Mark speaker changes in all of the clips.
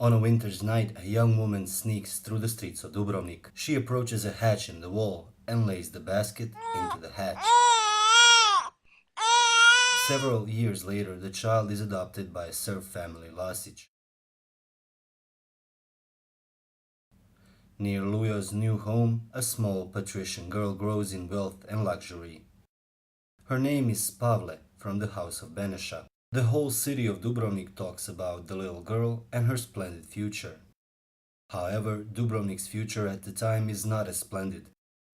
Speaker 1: On a winter's night, a young woman sneaks through the streets of Dubrovnik. She approaches a hatch in the wall and lays the basket into the hatch. Several years later, the child is adopted by a serf family Lasic. Near Lujo's new home, a small patrician girl grows in wealth and luxury. Her name is Pavle, from the house of Benesha. The whole city of Dubrovnik talks about the little girl and her splendid future. However, Dubrovnik's future at the time is not as splendid.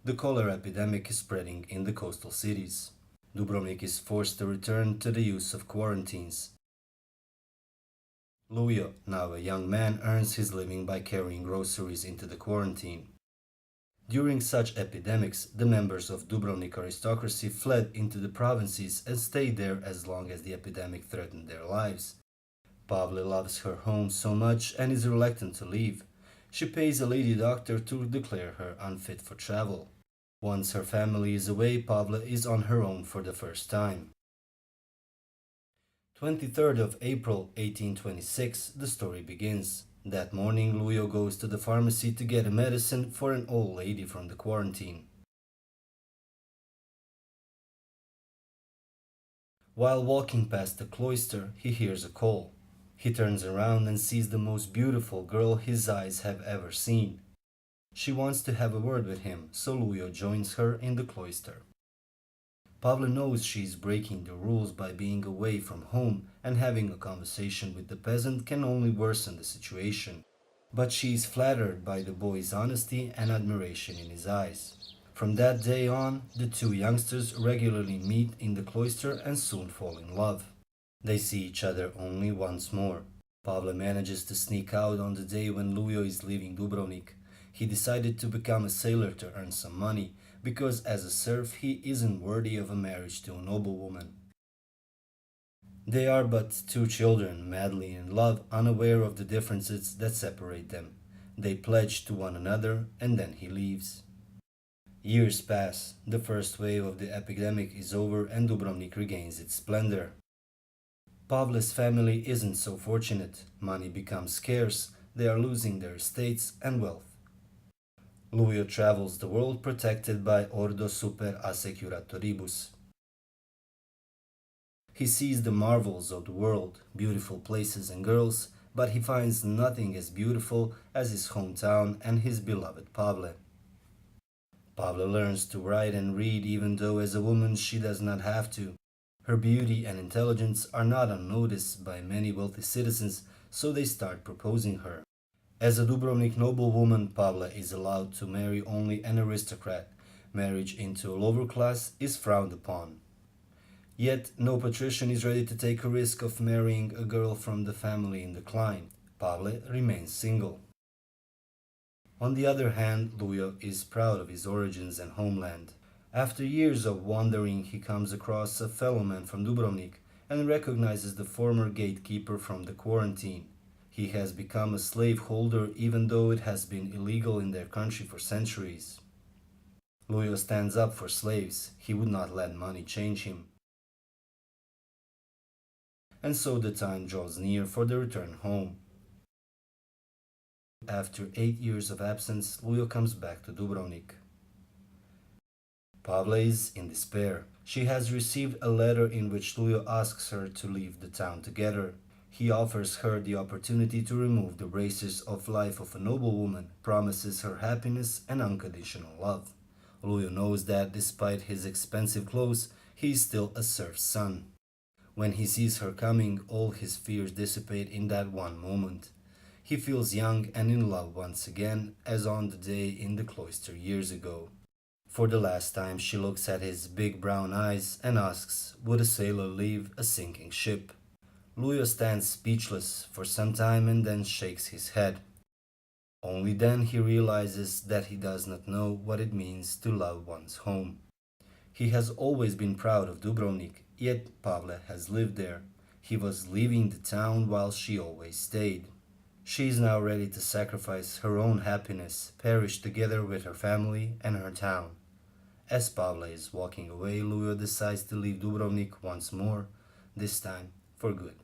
Speaker 1: The cholera epidemic is spreading in the coastal cities. Dubrovnik is forced to return to the use of quarantines. Lujo, now a young man, earns his living by carrying groceries into the quarantine. During such epidemics, the members of Dubrovnik aristocracy fled into the provinces and stayed there as long as the epidemic threatened their lives. Pavle loves her home so much and is reluctant to leave. She pays a lady doctor to declare her unfit for travel. Once her family is away, Pavle is on her own for the first time. 23rd of April 1826, the story begins. That morning, Lujo goes to the pharmacy to get a medicine for an old lady from the quarantine. While walking past the cloister, he hears a call. He turns around and sees the most beautiful girl his eyes have ever seen. She wants to have a word with him, so Lujo joins her in the cloister. Pavle knows she is breaking the rules by being away from home, and having a conversation with the peasant can only worsen the situation. But she is flattered by the boy's honesty and admiration in his eyes. From that day on, the two youngsters regularly meet in the cloister and soon fall in love. They see each other only once more. Pavle manages to sneak out on the day when Lujo is leaving Dubrovnik. He decided to become a sailor to earn some money, because as a serf he isn't worthy of a marriage to a noblewoman. They are but two children, madly in love, unaware of the differences that separate them. They pledge to one another, and then he leaves. Years pass, the first wave of the epidemic is over and Dubrovnik regains its splendor. Pavle's family isn't so fortunate. Money becomes scarce, they are losing their estates and wealth. Lujo travels the world protected by Ordo Super Assecuratoribus. He sees the marvels of the world, beautiful places and girls, but he finds nothing as beautiful as his hometown and his beloved Pavle. Pavle learns to write and read even though as a woman she does not have to. Her beauty and intelligence are not unnoticed by many wealthy citizens, so they start proposing her. As a Dubrovnik noblewoman, Pavle is allowed to marry only an aristocrat. Marriage into a lower class is frowned upon. Yet, no patrician is ready to take a risk of marrying a girl from the family in decline. Pavle remains single. On the other hand, Lujo is proud of his origins and homeland. After years of wandering, he comes across a fellow man from Dubrovnik and recognizes the former gatekeeper from the quarantine. He has become a slaveholder even though it has been illegal in their country for centuries. Lujo stands up for slaves. He would not let money change him. And so the time draws near for the return home. After 8 years of absence, Lujo comes back to Dubrovnik. Pavle is in despair. She has received a letter in which Lujo asks her to leave the town together. He offers her the opportunity to remove the braces of life of a noblewoman, promises her happiness and unconditional love. Lujo knows that despite his expensive clothes, he is still a serf's son. When he sees her coming, all his fears dissipate in that one moment. He feels young and in love once again, as on the day in the cloister years ago. For the last time she looks at his big brown eyes and asks, would a sailor leave a sinking ship? Lujo stands speechless for some time and then shakes his head. Only then he realizes that he does not know what it means to love one's home. He has always been proud of Dubrovnik, yet Pavle has lived there. He was leaving the town while she always stayed. She is now ready to sacrifice her own happiness, perish together with her family and her town. As Pavle is walking away, Lujo decides to leave Dubrovnik once more, this time for good.